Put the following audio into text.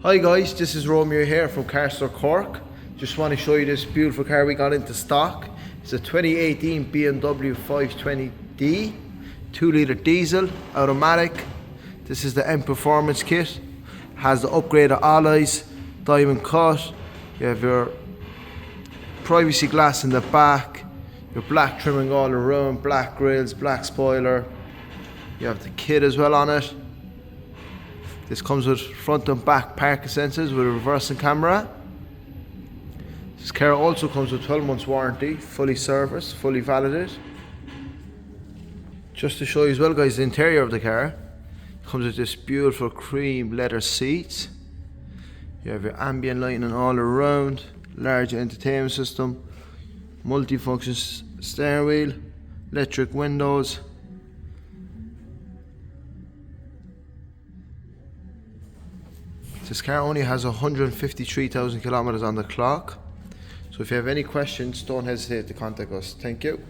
Hi guys, this is Romeo here from Car Store Cork. Just want to show you this beautiful car we got into stock. It's a 2018 BMW 520D, 2-litre diesel, automatic. This is the M Performance kit. Has the upgraded alloys, diamond cut. You have your privacy glass in the back, your black trimming all around, black grills, black spoiler. You have the kit as well on it. This comes with front and back parking sensors with a reversing camera. This car also comes with 12 months warranty, fully serviced, fully validated. Just to show you as well guys, the interior of the car. It comes with this beautiful cream leather seats. You have your ambient lighting all around, large entertainment system, multi-function steering wheel, electric windows. This car only has 153,000 kilometers on the clock. So if you have any questions, don't hesitate to contact us. Thank you.